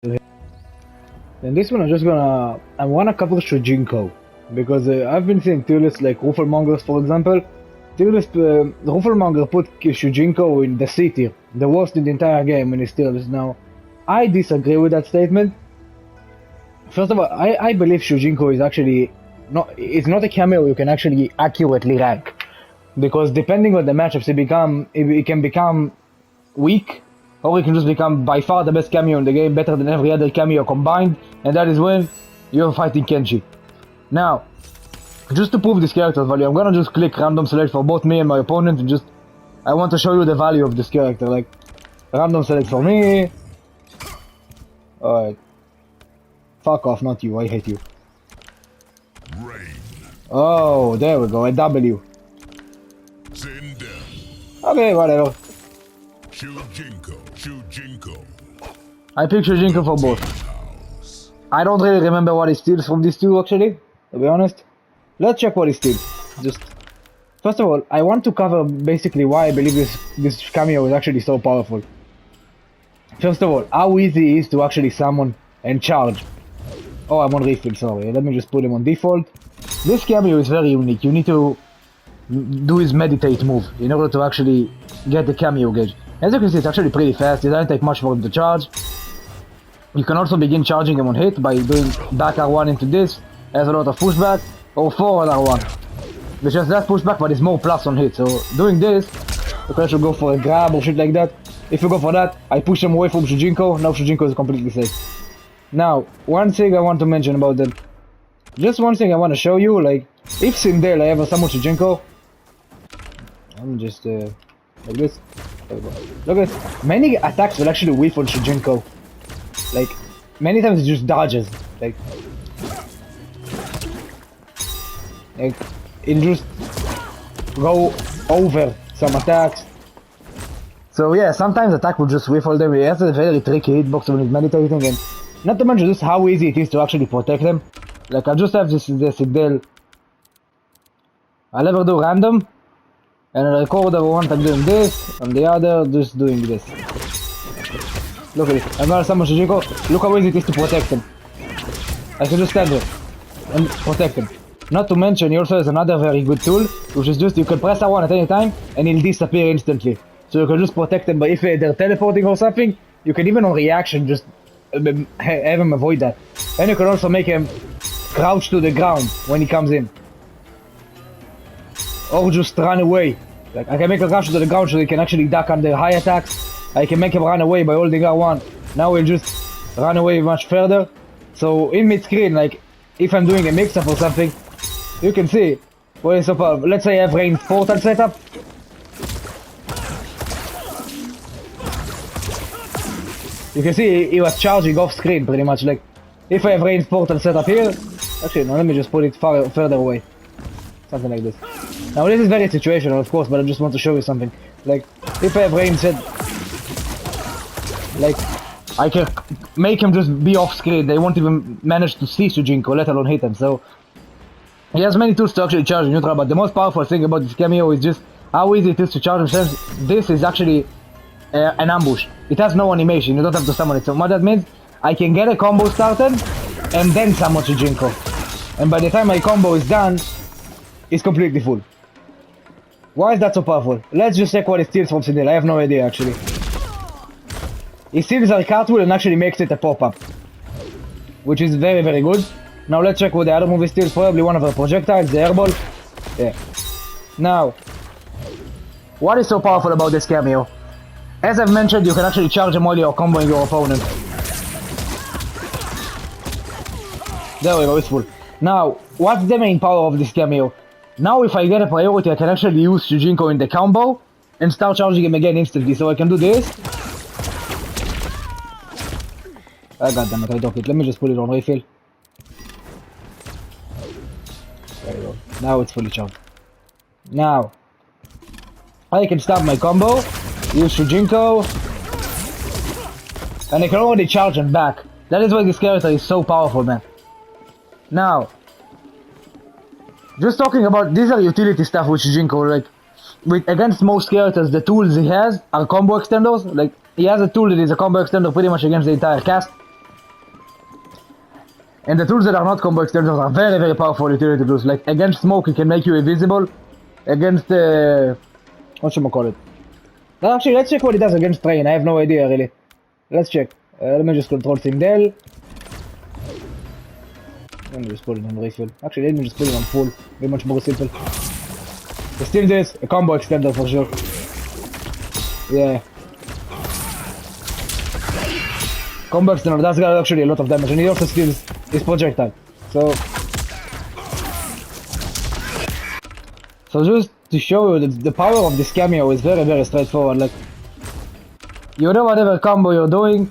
And this one I wanna cover Shujinko, because I've been seeing tier lists like Ruffelmongers, for example. Tier list, Ruffelmonger put Shujinko in the C tier, the worst in the entire game in his tier list. Now, I disagree with that statement. First of all, I believe Shujinko is actually it's not a cameo you can actually accurately rank, because depending on the matchups, it can become weak, or it can just become by far the best cameo in the game, better than every other cameo combined, and that is when you're fighting Kenshi. Now, just to prove this character's value, I'm gonna just click random select for both me and my opponent, and I want to show you the value of this character. Like, random select for me. Alright. Fuck off, not you, I hate you. Oh, there we go, a W. Okay, whatever. Shujinko. I picked Shujinko for both. I don't really remember what he steals from these two, actually, to be honest. Let's check what he steals. First of all, I want to cover basically why I believe this cameo is actually so powerful. First of all, how easy it is to actually summon and charge. Oh, I'm on refill, sorry. Let me just put him on default. This cameo is very unique. You need to do his meditate move in order to actually get the cameo gauge. As you can see, it's actually pretty fast. It doesn't take much for him to charge. You can also begin charging him on hit by doing back R1 into this. Has a lot of pushback, or forward R1, which has less pushback but is more plus on hit. So doing this, you can actually go for a grab or shit like that. If you go for that, I push him away from Shujinko. Now Shujinko is completely safe. Now, one thing I want to mention about that. Just one thing I want to show you, like, if Sindel I ever summon Shujinko, I'm just like this. Look at this. Many attacks will actually whiff on Shujinko. Like, many times it just dodges. Like it'll just go over some attacks. So yeah, sometimes attack will just whiff all them. It has a very tricky hitbox when he's meditating, and not to mention just how easy it is to actually protect them. Like, I just have this Sidel. I'll never do random, and I record over one time doing this, and the other just doing this. Look at it. I'm gonna summon Shujinko. Look how easy it is to protect him. I can just stand there and protect him. Not to mention, he also has another very good tool, which is just you can press R1 at any time, and he'll disappear instantly. So you can just protect them, but if they're teleporting or something, you can even on reaction just have him avoid that. And you can also make him crouch to the ground when he comes in. Or just run away. Like, I can make him crouch to the ground so he can actually duck under high attacks. I can make him run away by holding R1. Now he'll just run away much further. So in mid-screen, like, if I'm doing a mix-up or something, you can see, well, so let's say I have ranged portal setup. You can see he was charging off screen pretty much. Like, if I have ranged portal setup here, actually no, let me just put it further away. Something like this. Now this is very situational, of course, but I just want to show you something. Like, if I have range set, like, I can make him just be off screen. They won't even manage to see Shujinko, let alone hit him. So he has many tools to actually charge in neutral, but the most powerful thing about this cameo is just how easy it is to charge him. This is actually an ambush. It has no animation, you don't have to summon it. So what that means, I can get a combo started and then summon Shujinko. And by the time my combo is done, it's completely full. Why is that so powerful? Let's just check what it steals from Sidel. I have no idea actually. He steals our cartwheel and actually makes it a pop-up, which is very, very good. Now let's check what the other move steals. Probably one of her projectiles, the airball. Yeah. Now, what is so powerful about this cameo? As I've mentioned, you can actually charge him while you're comboing your opponent. There we go, it's full. Now, what's the main power of this cameo? Now if I get a priority, I can actually use Shujinko in the combo and start charging him again instantly. So I can do this. Ah, goddammit, I dropped it. Let me just put it on refill. There we go. Now it's fully charged. Now, I can start my combo, use Shujinko, and I can already charge him back. That is why this character is so powerful, man. Now, just talking about, these are utility stuff with Shujinko, like, against most characters, the tools he has are combo extenders. Like, he has a tool that is a combo extender pretty much against the entire cast. And the tools that are not combo extenders are very, very powerful utility tools. Like against smoke, it can make you invisible. Against what should I call it? No, actually, let's check what it does against train. I have no idea really. Let's check. Let me just control Sindel. Let me just put it on refill. Actually, let me just put it on full. Be much more simple. But still, this a combo extender for sure. Yeah. Combo extender does actually a lot of damage, and he also steals his projectile. So just to show you that the power of this Kameo is very, very straightforward. Like, you know, whatever combo you're doing,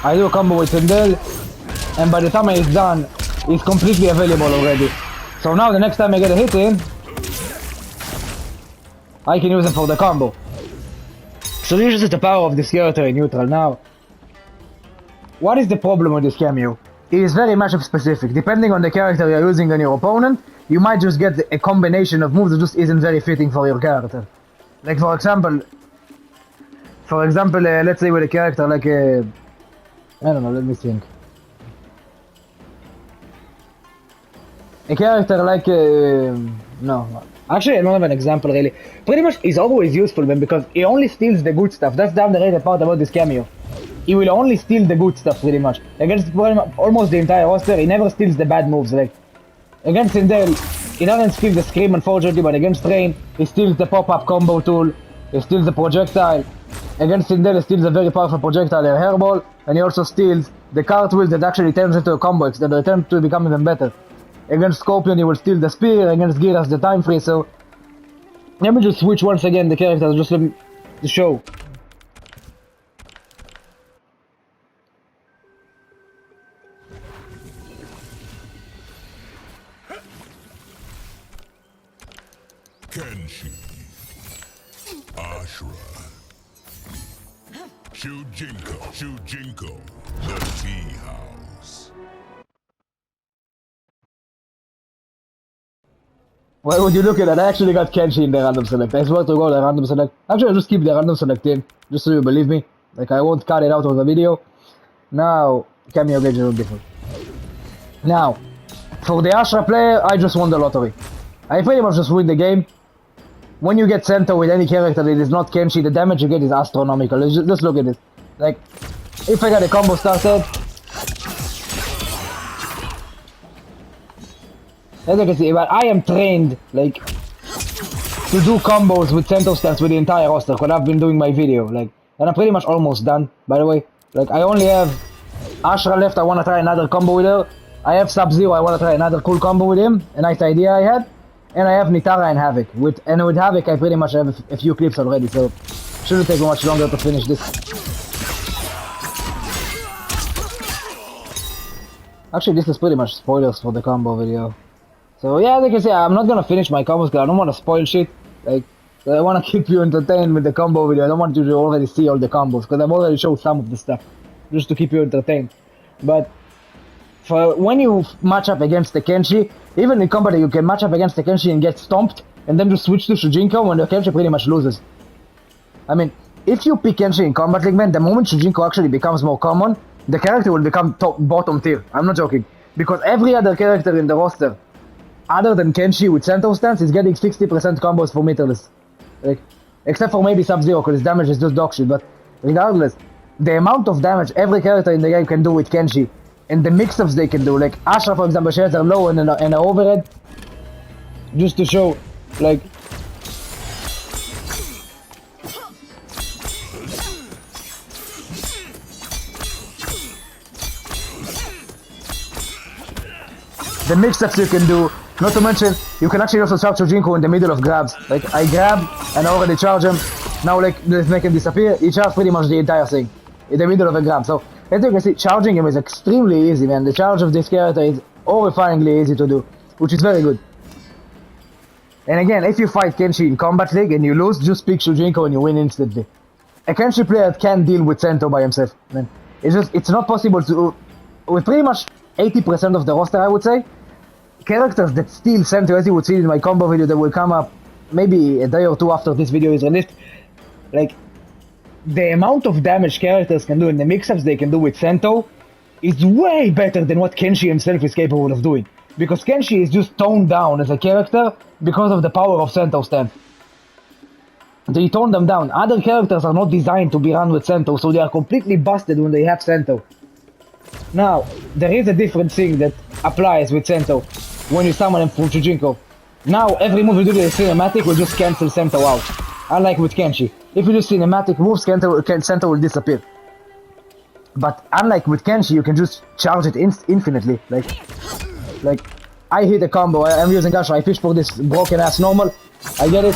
I do a combo with Sindel, and by the time it's done, it's completely available already. So now the next time I get a hit in, I can use it for the combo. So this is the power of this character in neutral. Now, what is the problem with this Kameo? It is very matchup specific. Depending on the character you're using on your opponent, you might just get a combination of moves that just isn't very fitting for your character. Like for example, let's say with a character like I don't know, let me think. A character like no. Actually, I don't have an example really. Pretty much, he's always useful, man, because he only steals the good stuff. That's the underrated part about this Kameo. He will only steal the good stuff, pretty much. Against almost the entire roster, he never steals the bad moves. Like against Sindel, he doesn't steal the Scream, unfortunately, but against Rain, he steals the pop-up combo tool. He steals the projectile. Against Sindel, he steals a very powerful projectile, a hairball, and he also steals the cartwheel that actually turns into a combo that turns to become even better. Against Scorpion, he will steal the spear. Against Geras, the time freeze. So let me just switch once again the characters just to show. Kenshi, Ashra, Shujinko, the tea house. Why would you look at that? I actually got Kenshi in the random select. I swear to God, the random select. Actually, I'll just keep the random select in, just so you believe me. Like, I won't cut it out of the video. Now, Kameo gauge is different. Now, for the Ashra player, I just won the lottery. I pretty much just win the game. When you get Sento with any character that is not Kenshi, the damage you get is astronomical. Just look at this. Like, if I got a combo started, as you can see, but I am trained, like, to do combos with Sento stance with the entire roster, because I've been doing my video, like, and I'm pretty much almost done, by the way. Like, I only have Ashra left, I want to try another combo with her. I have Sub-Zero, I want to try another cool combo with him, a nice idea I had. And I have Nitara and Havoc. With Havoc, I pretty much have a few clips already, so shouldn't take much longer to finish this. Actually, this is pretty much spoilers for the combo video. So yeah, like I say, I'm not gonna finish my combos because I don't want to spoil shit. Like, I want to keep you entertained with the combo video. I don't want you to already see all the combos because I've already showed some of the stuff, just to keep you entertained. But for when you match up against the Kenshi, even in combat you can match up against the Kenshi and get stomped, and then just switch to Shujinko when the Kenshi pretty much loses. I mean, if you pick Kenshi in Combat League, man, the moment Shujinko actually becomes more common, the character will become bottom tier. I'm not joking. Because every other character in the roster, other than Kenshi with Sento stance, is getting 60% combos for meterless. Like, except for maybe Sub-Zero, because his damage is just dog shit, but regardless, the amount of damage every character in the game can do with Kenshi, and the mix-ups they can do, like Ashra for example, she has a low and an overhead, just to show, like, the mix-ups you can do, not to mention, you can actually also charge Shujinko in the middle of grabs. Like, I grab, and I already charge him, now like, let's make him disappear, he charges pretty much the entire thing, in the middle of a grab, so, as you can see, charging him is extremely easy, man. The charge of this character is horrifyingly easy to do, which is very good. And again, if you fight Kenshi in Combat League and you lose, just pick Shujinko and you win instantly. A Kenshi player can't deal with Sento by himself, man. It's not possible to, with pretty much 80% of the roster, I would say, characters that steal Sento, as you would see in my combo video that will come up maybe a day or two after this video is released, like, the amount of damage characters can do and the mix-ups they can do with Sento is way better than what Kenshi himself is capable of doing. Because Kenshi is just toned down as a character because of the power of Sento stance. They tone them down. Other characters are not designed to be run with Sento, so they are completely busted when they have Sento. Now, there is a different thing that applies with Sento when you summon him from Shujinko. Now, every move you do with a cinematic will just cancel Sento out. Unlike with Kenshi. If you do cinematic moves, Sento will disappear. But unlike with Kenshi, you can just charge it infinitely. Like, I hit a combo, I'm using Gasha, I fish for this broken ass normal, I get it.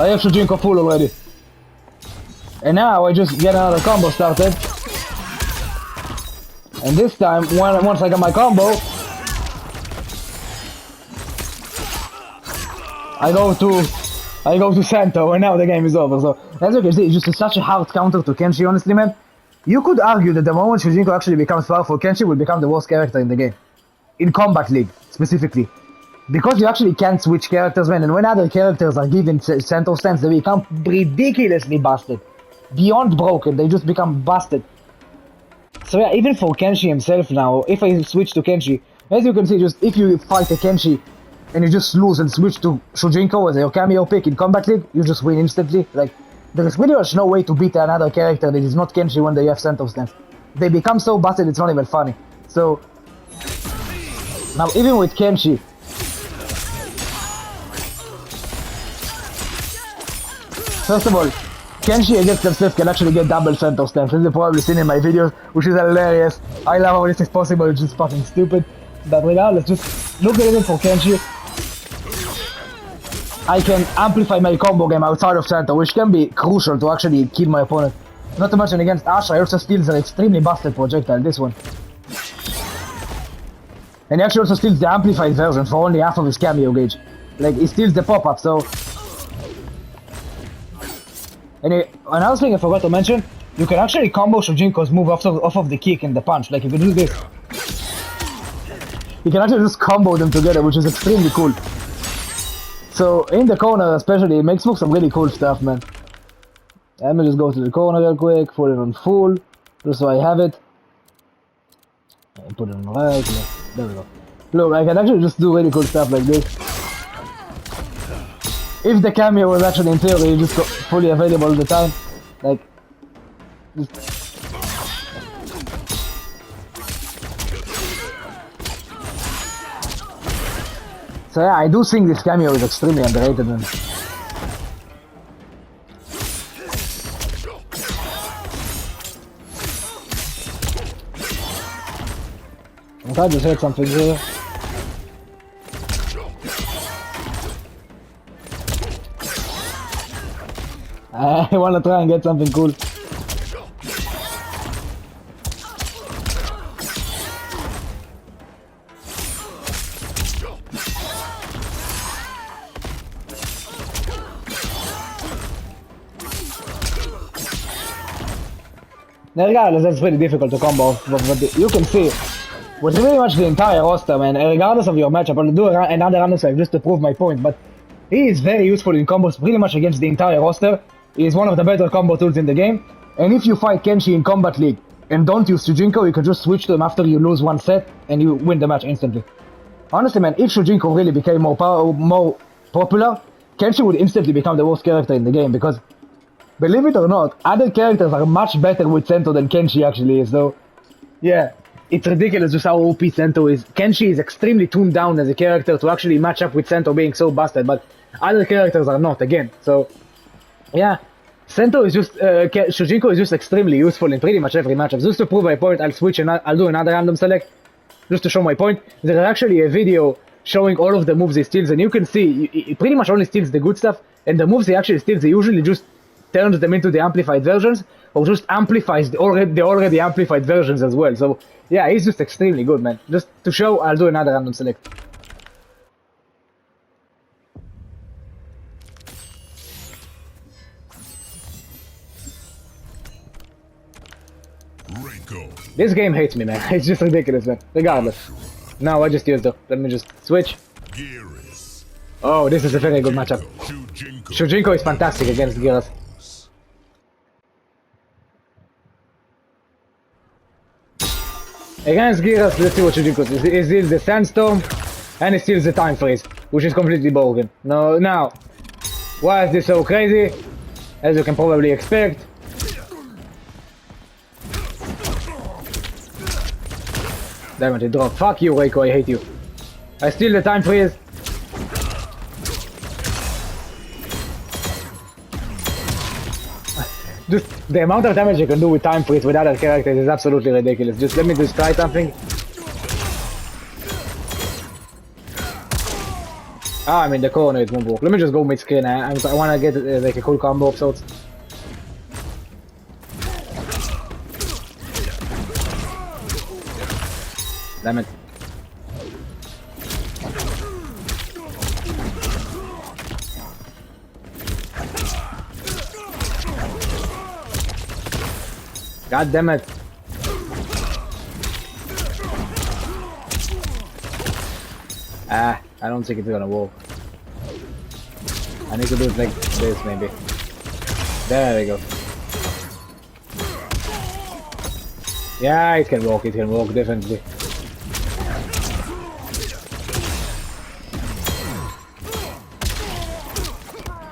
I have Shujinko full already. And now I just get another combo started. And this time, once I got my combo, I go to Sento, and now the game is over. So as you can see, it's just such a hard counter to Kenshi, honestly, man. You could argue that the moment Shujinko actually becomes powerful, Kenshi will become the worst character in the game. In Combat League, specifically. Because you actually can't switch characters, man, and when other characters are given Sento stance, they become ridiculously busted. Beyond broken, they just become busted. So yeah, even for Kenshi himself now, if I switch to Kenshi, as you can see, just if you fight a Kenshi, and you just lose and switch to Shujinko as your Kameo pick in Combat League, you just win instantly. Like, there is pretty much no way to beat another character that is not Kenshi when they have Sento stance. They become so busted, it's not even funny. So, now even with Kenshi, first of all, Kenshi against himself can actually get double Sento stance, as you've probably seen in my videos, which is hilarious. I love how this is possible, it's just fucking stupid. But regardless, just look at it for Kenshi. I can amplify my combo game outside of Sento, which can be crucial to actually kill my opponent. Not to mention against Asha, he also steals an extremely busted projectile, this one. And he actually also steals the amplified version for only half of his Kameo gauge. Like, he steals the pop-up, so... Anyway, another thing I forgot to mention, you can actually combo Shujinko's move off of the kick and the punch. Like, if you do this, you can actually just combo them together, which is extremely cool. So, in the corner especially, it makes for some really cool stuff, man. Let me just go to the corner real quick, put it on full, just so I have it. And put it on right, there we go. Look, I can actually just do really cool stuff like this. If the Kameo was actually in theory just fully available all the time, like, just... So yeah, I do think this Kameo is extremely underrated, man. I just heard something here. I wanna try and get something cool. Now regardless, that's pretty difficult to combo, but you can see, with pretty much the entire roster, man, regardless of your matchup, I'll do another random save just to prove my point, but he is very useful in combos pretty much against the entire roster. He is one of the better combo tools in the game, and if you fight Kenshi in Combat League and don't use Shujinko, you can just switch to him after you lose one set and you win the match instantly. Honestly, man, if Shujinko really became more popular, Kenshi would instantly become the worst character in the game, because believe it or not, other characters are much better with Sento than Kenshi actually is, so yeah, it's ridiculous just how OP Sento is. Kenshi is extremely tuned down as a character to actually match up with Sento being so busted, but other characters are not, again, so yeah. Sento is just, Shujinko is just extremely useful in pretty much every matchup. Just to prove my point, I'll switch and I'll do another random select, just to show my point. There's actually a video showing all of the moves he steals, and you can see, he pretty much only steals the good stuff, and the moves he actually steals, he usually just turns them into the amplified versions, or just amplifies the already amplified versions as well. So yeah, he's just extremely good, man. Just to show, I'll do another random select. This game hates me, man. It's just ridiculous, man. Regardless. Now I just used it. Let me just switch. Geras. Oh, this is a very good matchup. Shujinko is fantastic against Geras. Against Geras, let's see what Shujinko does. He steals the Sandstorm, and he steals the Time Freeze, which is completely broken. No, now, why is this so crazy? As you can probably expect. Damn it, it dropped. Fuck you, Reiko, I hate you. I steal the Time Freeze. Just the amount of damage you can do with Time Freeze with other characters is absolutely ridiculous. Just let me just try something. Ah, I'm in the corner, it won't work. Let me just go mid-screen. I wanna get like a cool combo of sorts. Damn it. God damn it. Ah, I don't think it's gonna work. I need to do it like this maybe. There we go. Yeah, it can work, definitely.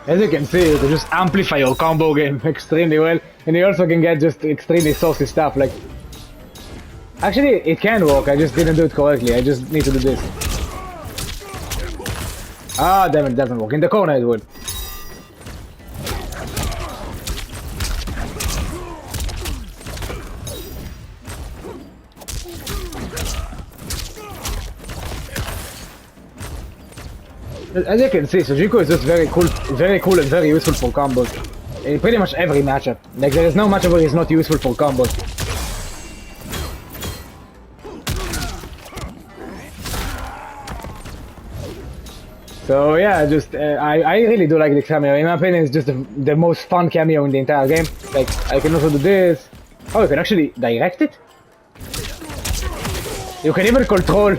As you can see, you can just amplify your combo game extremely well, and you also can get just extremely saucy stuff, like... Actually, it can work, I just didn't do it correctly, I just need to do this. Ah, damn it, doesn't work. In the corner it would. As you can see, Shujinko is just very cool and very useful for combos. In pretty much every matchup. Like, there is no matchup where he's not useful for combos. So yeah, just I really do like the cameo. In my opinion, it's just the most fun cameo in the entire game. Like, I can also do this. Oh, you can actually direct it? You can even control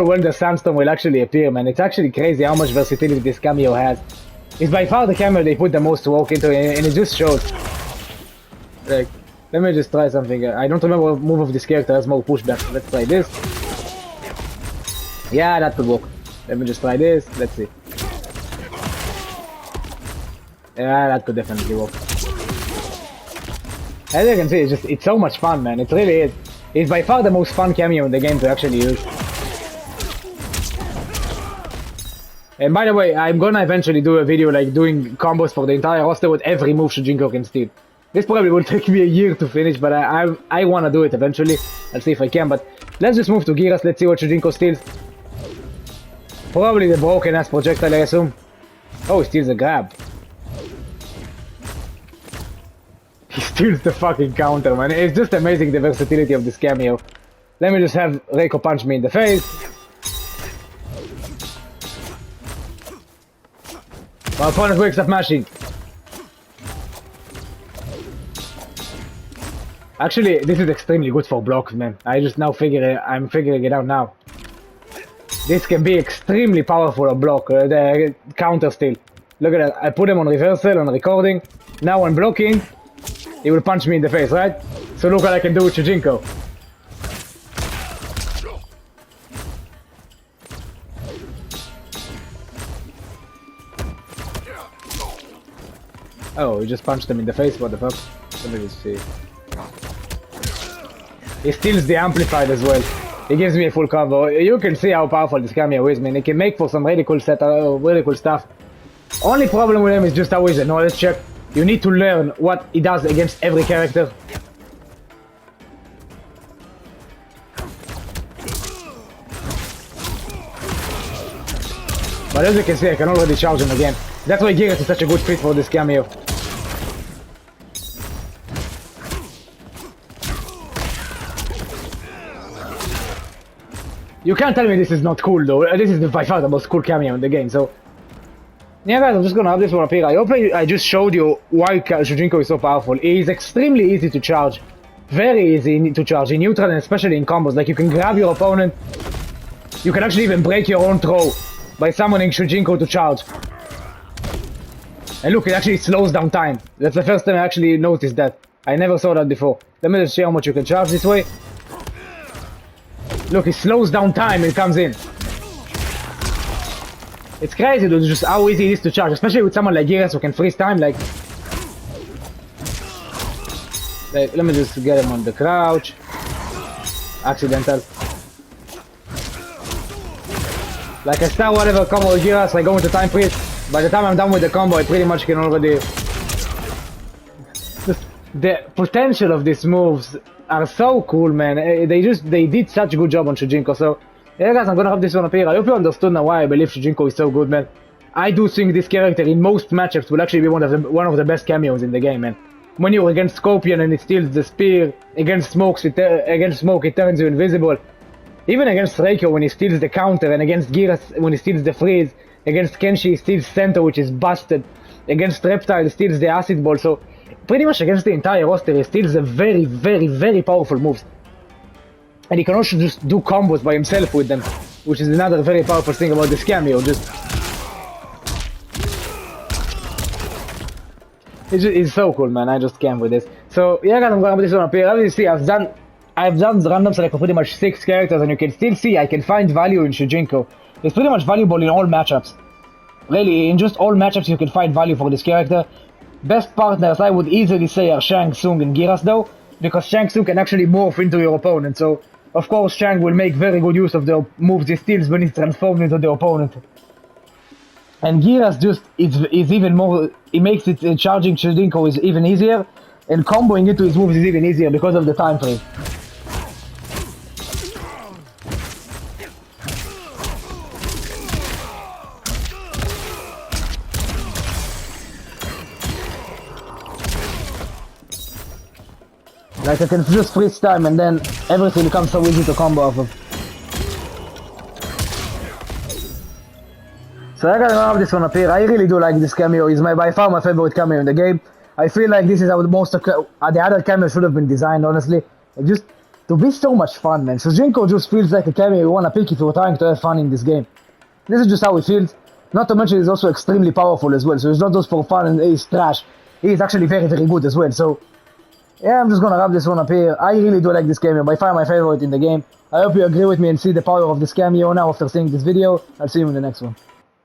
when the sandstorm will actually appear, man. It's actually crazy how much versatility this cameo has. It's by far the cameo they put the most work into, and it just shows. Like, let me just try something. I don't remember what move of this character has more pushback. Let's try this. Yeah, that could work. Let me just try this. Let's see. Yeah, that could definitely work. As you can see, it's so much fun, man. It really is. It's by far the most fun cameo in the game to actually use. And by the way, I'm gonna eventually do a video like doing combos for the entire roster with every move Shujinko can steal. This probably will take me a year to finish, but I wanna do it eventually. I'll see if I can, but let's just move to Geras. Let's see what Shujinko steals. Probably the broken ass projectile, I assume. Oh, he steals a grab. He steals the fucking counter, man. It's just amazing the versatility of this cameo. Let me just have Reiko punch me in the face. My opponent wakes up mashing. Actually, this is extremely good for blocks, man. I'm figuring it out now. This can be extremely powerful on block, the counter steal. Look at that, I put him on reversal, on recording. Now when blocking, he will punch me in the face, right? So look what I can do with Shujinko. Oh, he just punched him in the face, what the fuck? Let me just see. He steals the amplified as well. He gives me a full combo. You can see how powerful this cameo is, man. It can make for some really cool really cool stuff. Only problem with him is just always a knowledge check. You need to learn what he does against every character. But as you can see, I can already charge him again. That's why Geras is such a good fit for this cameo. You can't tell me this is not cool though. This is by far the most cool cameo in the game, so... Yeah guys, I'm just gonna have this one up here. I hope I just showed you why Shujinko is so powerful. He is extremely easy to charge. Very easy to charge, in neutral and especially in combos. Like, you can grab your opponent. You can actually even break your own throw by summoning Shujinko to charge. And look, it actually slows down time. That's the first time I actually noticed that. I never saw that before. Let me just see how much you can charge this way. Look, he slows down time and comes in. It's crazy, dude, just how easy it is to charge, especially with someone like Geras who can freeze time, like, let me just get him on the crouch. Accidental. Like, I start whatever combo with Geras, I go into time freeze. By the time I'm done with the combo, I pretty much can already... The potential of these moves are so cool, man. They did such a good job on Shujinko. So, yeah guys, I'm gonna have this one up here. I hope you understood now why I believe Shujinko is so good, man. I do think this character in most matchups will actually be one of the best cameos in the game, man. When you're against Scorpion and it steals the spear, against Smoke it turns you invisible. Even against Reiko when he steals the counter, and against Geras when he steals the freeze, against Kenshi he steals center which is busted, against Reptile he steals the acid ball, so pretty much against the entire roster he steals a very, very, very powerful moves. And he can also just do combos by himself with them, which is another very powerful thing about this cameo. It's so cool, man. I just came with this. So yeah guys, I'm gonna put this one up here. As you see, I've done random select for pretty much 6 characters, and you can still see I can find value in Shujinko. It's pretty much valuable in all matchups. Really, in just all matchups you can find value for this character. Best partners I would easily say are Shang Tsung and Geras though, because Shang Tsung can actually morph into your opponent, so of course Shang will make very good use of the moves he steals when he's transformed into the opponent. And Geras just is even more, he makes it charging Shujinko is even easier, and comboing into his moves is even easier because of the time frame. Like I can just freeze time and then everything becomes so easy to combo off of. So I gotta have this one up here. I really do like this cameo. It's by far my favorite cameo in the game. I feel like this is how most of the other cameos should have been designed, honestly. Just to be so much fun, man. Shujinko just feels like a cameo you wanna pick if you're trying to have fun in this game. This is just how it feels. Not to mention he's also extremely powerful as well. So it's not just for fun and he's trash. He's actually very, very good as well. So yeah, I'm just gonna wrap this one up here. I really do like this cameo, by far my favorite in the game. I hope you agree with me and see the power of this cameo now after seeing this video. I'll see you in the next one.